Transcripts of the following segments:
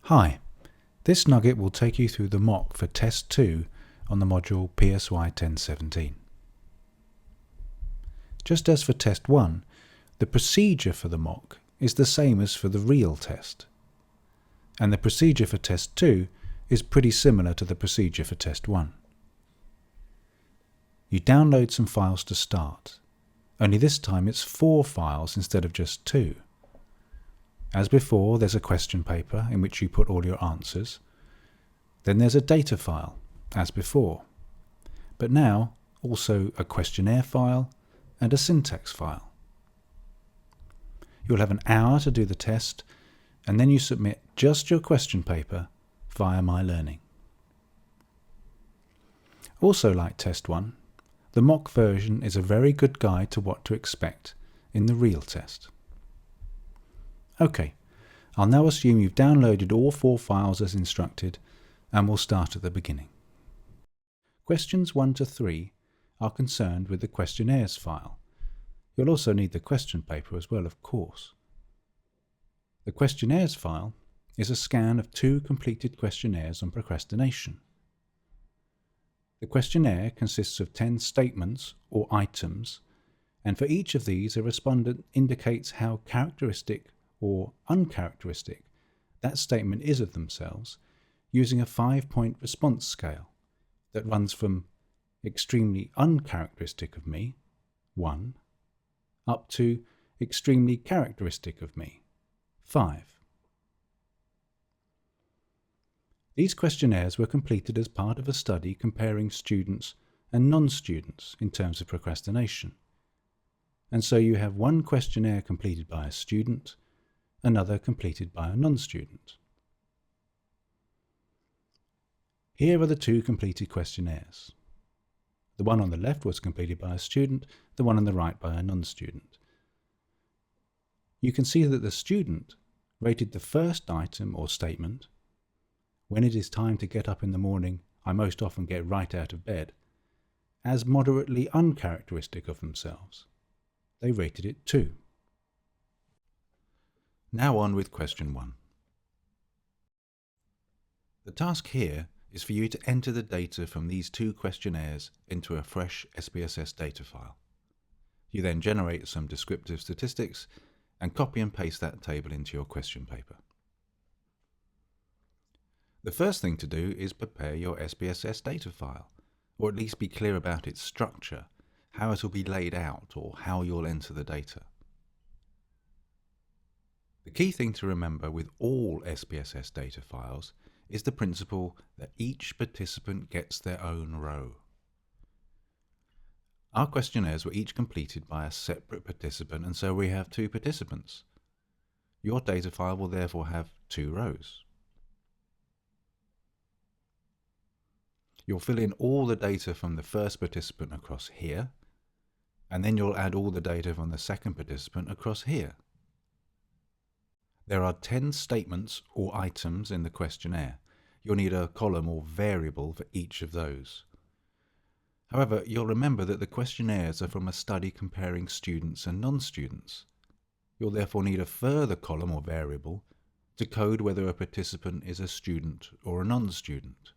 Hi, this nugget will take you through the mock for Test 2 on the module PSY1017. Just as for Test 1, the procedure for the mock is the same as for the real test, and the procedure for Test 2 is pretty similar to the procedure for Test 1. You download some files to start, only this time it's 4 files instead of just 2. As before, there's a question paper in which you put all your answers. Then there's a data file, as before. But now, also a questionnaire file and a syntax file. You'll have an hour to do the test, and then you submit just your question paper via My Learning. Also like Test 1, the mock version is a very good guide to what to expect in the real test. OK, I'll now assume you've downloaded all 4 files as instructed, and we'll start at the beginning. Questions 1 to 3 are concerned with the questionnaires file. You'll also need the question paper as well, of course. The questionnaires file is a scan of 2 completed questionnaires on procrastination. The questionnaire consists of 10 statements or items, and for each of these a respondent indicates how characteristic or uncharacteristic that statement is of themselves using a 5-point response scale that runs from extremely uncharacteristic of me, 1, up to extremely characteristic of me, 5. These questionnaires were completed as part of a study comparing students and non-students in terms of procrastination. And so you have one questionnaire completed by a student, another completed by a non-student. Here are the 2 completed questionnaires. The one on the left was completed by a student, the one on the right by a non-student. You can see that the student rated the first item or statement, "When it is time to get up in the morning, I most often get right out of bed," as moderately uncharacteristic of themselves. They rated it 2. Now on with question 1. The task here is for you to enter the data from these 2 questionnaires into a fresh SPSS data file. You then generate some descriptive statistics and copy and paste that table into your question paper. The first thing to do is prepare your SPSS data file, or at least be clear about its structure, how it will be laid out, or how you'll enter the data. The key thing to remember with all SPSS data files is the principle that each participant gets their own row. Our questionnaires were each completed by a separate participant, and so we have 2 participants. Your data file will therefore have 2 rows. You'll fill in all the data from the first participant across here, and then you'll add all the data from the second participant across here. There are 10 statements or items in the questionnaire. You'll need a column or variable for each of those. However, you'll remember that the questionnaires are from a study comparing students and non-students. You'll therefore need a further column or variable to code whether a participant is a student or a non-student.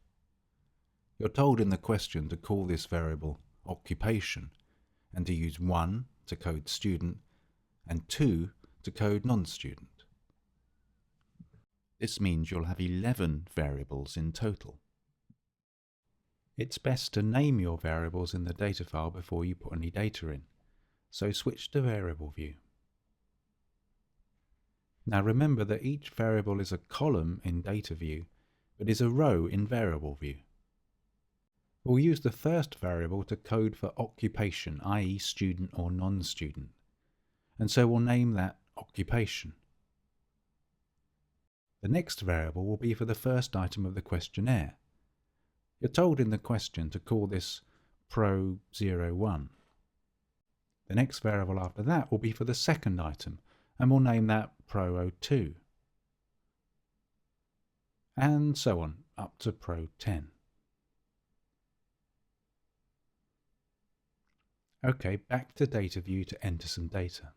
You're told in the question to call this variable occupation and to use 1 to code student and 2 to code non-student. This means you'll have 11 variables in total. It's best to name your variables in the data file before you put any data in, so switch to variable view. Now remember that each variable is a column in data view, but is a row in variable view. We'll use the first variable to code for occupation, i.e. student or non-student, and so we'll name that occupation. The next variable will be for the first item of the questionnaire. You're told in the question to call this pro01. The next variable after that will be for the second item, and we'll name that pro02. And so on, up to pro10. OK, back to data view to enter some data.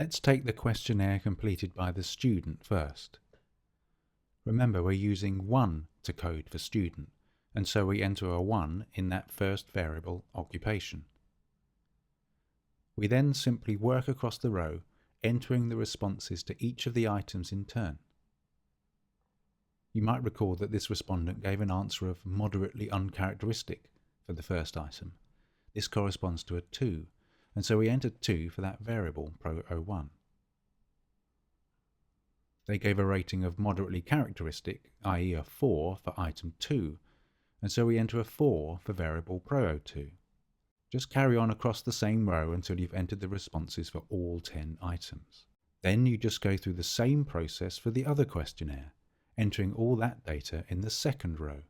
Let's take the questionnaire completed by the student first. Remember, we're using 1 to code for student, and so we enter a 1 in that first variable, occupation. We then simply work across the row, entering the responses to each of the items in turn. You might recall that this respondent gave an answer of moderately uncharacteristic for the first item. This corresponds to a 2, and so we entered 2 for that variable, pro01. They gave a rating of moderately characteristic, i.e. a 4 for item 2, and so we enter a 4 for variable pro02. Just carry on across the same row until you've entered the responses for all 10 items. Then you just go through the same process for the other questionnaire, entering all that data in the second row,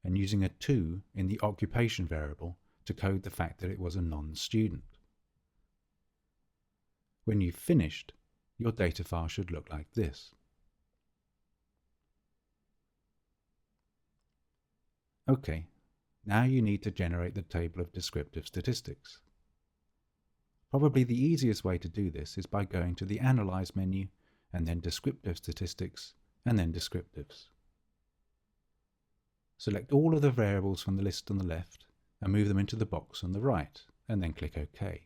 and using a 2 in the occupation variable to code the fact that it was a non-student. When you've finished, your data file should look like this. Okay, now you need to generate the table of descriptive statistics. Probably the easiest way to do this is by going to the Analyze menu, and then Descriptive Statistics, and then Descriptives. Select all of the variables from the list on the left, and move them into the box on the right, and then click OK.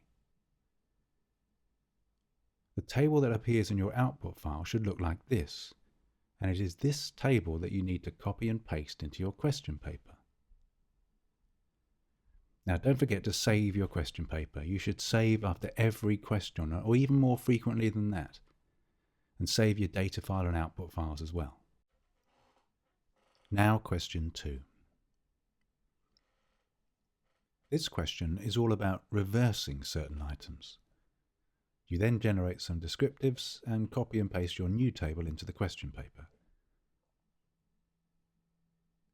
The table that appears in your output file should look like this, and it is this table that you need to copy and paste into your question paper. Now don't forget to save your question paper. You should save after every question, or even more frequently than that, and save your data file and output files as well. Now question 2. This question is all about reversing certain items. You then generate some descriptives and copy and paste your new table into the question paper.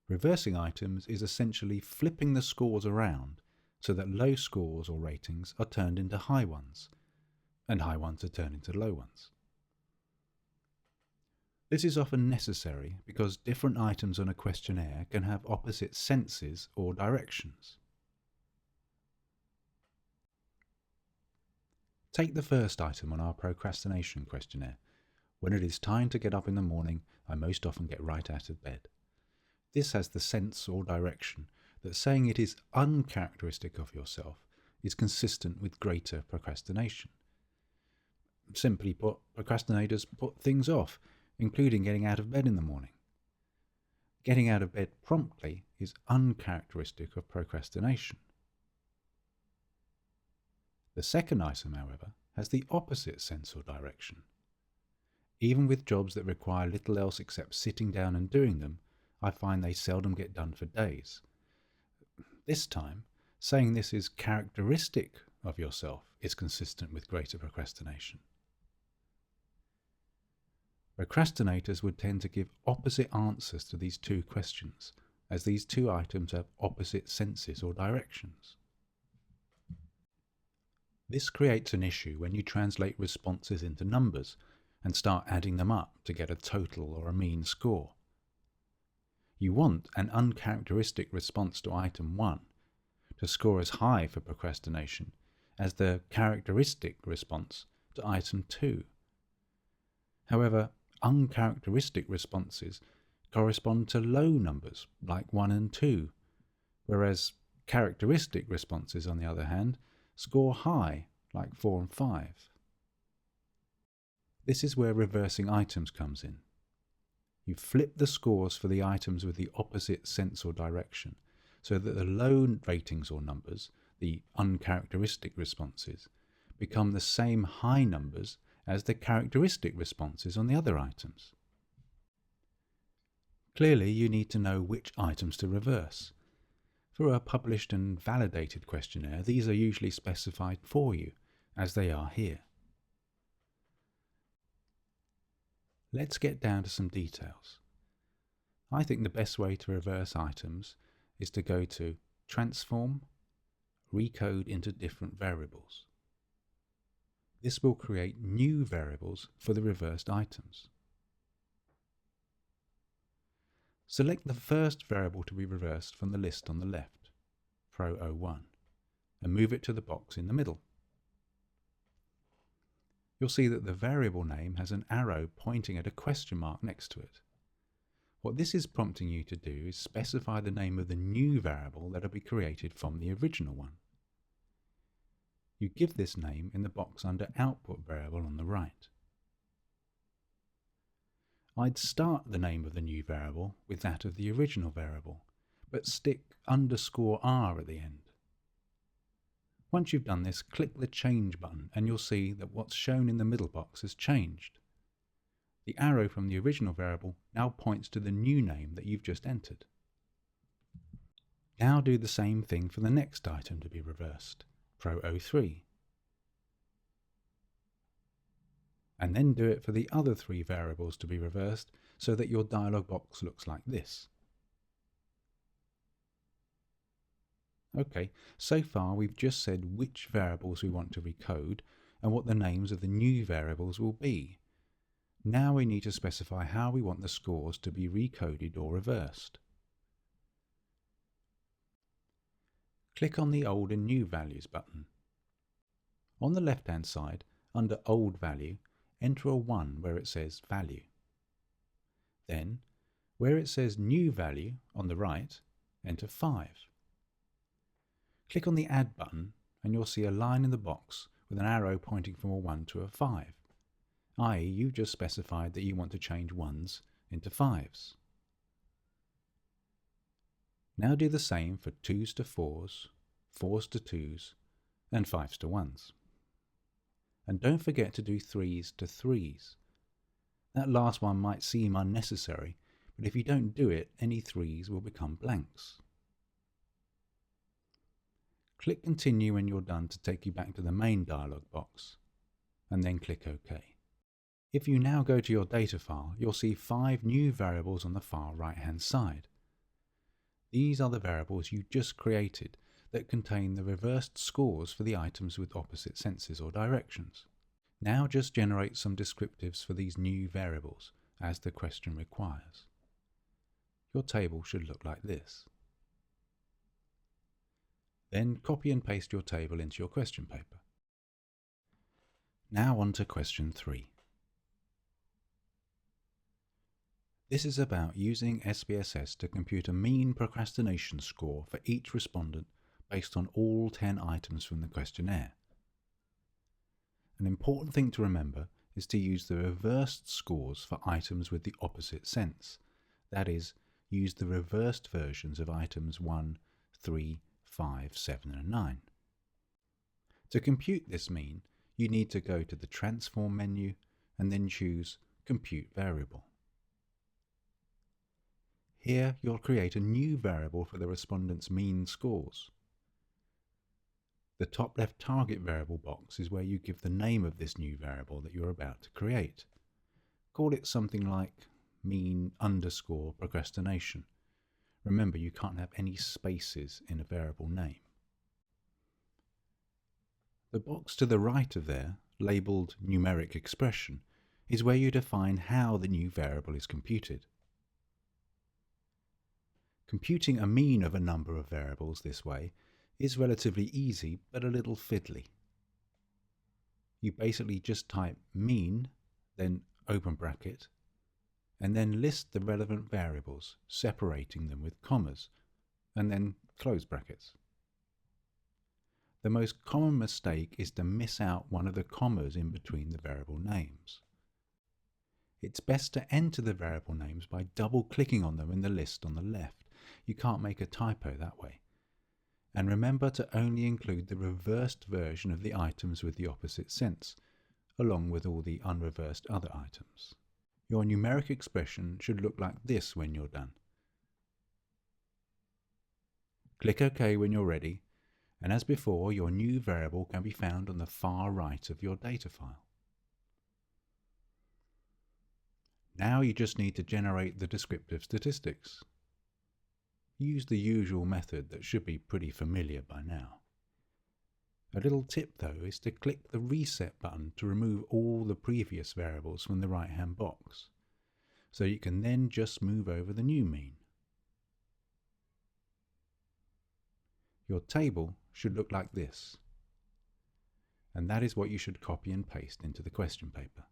Reversing items is essentially flipping the scores around so that low scores or ratings are turned into high ones, and high ones are turned into low ones. This is often necessary because different items on a questionnaire can have opposite senses or directions. Take the first item on our procrastination questionnaire. When it is time to get up in the morning, I most often get right out of bed. This has the sense or direction that saying it is uncharacteristic of yourself is consistent with greater procrastination. Simply put, procrastinators put things off, including getting out of bed in the morning. Getting out of bed promptly is uncharacteristic of procrastination. The second item, however, has the opposite sense or direction. Even with jobs that require little else except sitting down and doing them, I find they seldom get done for days. This time, saying this is characteristic of yourself is consistent with greater procrastination. Procrastinators would tend to give opposite answers to these two questions, as these two items have opposite senses or directions. This creates an issue when you translate responses into numbers and start adding them up to get a total or a mean score. You want an uncharacteristic response to item 1 to score as high for procrastination as the characteristic response to item 2. However, uncharacteristic responses correspond to low numbers like 1 and 2, whereas characteristic responses, on the other hand, score high like 4 and 5. This is where reversing items comes in. You flip the scores for the items with the opposite sense or direction, so that the low ratings or numbers, the uncharacteristic responses, become the same high numbers as the characteristic responses on the other items. Clearly, you need to know which items to reverse. For a published and validated questionnaire, these are usually specified for you, as they are here. Let's get down to some details. I think the best way to reverse items is to go to Transform, Recode into different variables. This will create new variables for the reversed items. Select the first variable to be reversed from the list on the left, Pro01, and move it to the box in the middle. you'll see that the variable name has an arrow pointing at a question mark next to it. What this is prompting you to do is specify the name of the new variable that will be created from the original one. You give this name in the box under Output Variable on the right. I'd start the name of the new variable with that of the original variable, but stick _r at the end. Once you've done this, click the Change button and you'll see that what's shown in the middle box has changed. The arrow from the original variable now points to the new name that you've just entered. Now do the same thing for the next item to be reversed, Pro03. And then do it for the other 3 variables to be reversed so that your dialog box looks like this. Okay, so far we've just said which variables we want to recode and what the names of the new variables will be. Now we need to specify how we want the scores to be recoded or reversed. Click on the Old and New Values button. On the left-hand side, under Old Value, enter a 1 where it says Value. Then, where it says New Value on the right, enter 5. Click on the Add button and you'll see a line in the box with an arrow pointing from a 1 to a 5, i.e. you just specified that you want to change 1s into 5s. Now do the same for 2s to 4s, 4s to 2s, and 5s to 1s. And don't forget to do 3s to 3s. That last one might seem unnecessary, but if you don't do it, any 3s will become blanks. Click Continue when you're done to take you back to the main dialog box, and then click OK. If you now go to your data file, you'll see 5 new variables on the far right-hand side. These are the variables you just created that contain the reversed scores for the items with opposite senses or directions. Now just generate some descriptives for these new variables, as the question requires. Your table should look like this. Then copy and paste your table into your question paper. Now on to question 3. This is about using SPSS to compute a mean procrastination score for each respondent based on all 10 items from the questionnaire. An important thing to remember is to use the reversed scores for items with the opposite sense. That is, use the reversed versions of items 1, 3, 5, 7 and 9. To compute this mean, you need to go to the Transform menu and then choose Compute Variable. Here you'll create a new variable for the respondent's mean scores. The top left target variable box is where you give the name of this new variable that you're about to create. Call it something like mean _ procrastination. Remember, you can't have any spaces in a variable name. The box to the right of there, labelled numeric expression, is where you define how the new variable is computed. Computing a mean of a number of variables this way is relatively easy but a little fiddly. You basically just type mean, then open bracket, and then list the relevant variables, separating them with commas, and then close brackets. The most common mistake is to miss out one of the commas in between the variable names. It's best to enter the variable names by double-clicking on them in the list on the left. You can't make a typo that way. And remember to only include the reversed version of the items with the opposite sense, along with all the unreversed other items. Your numeric expression should look like this when you're done. Click OK when you're ready, and as before, your new variable can be found on the far right of your data file. Now you just need to generate the descriptive statistics. Use the usual method that should be pretty familiar by now. A little tip though is to click the Reset button to remove all the previous variables from the right-hand box, so you can then just move over the new mean. Your table should look like this. and that is what you should copy and paste into the question paper.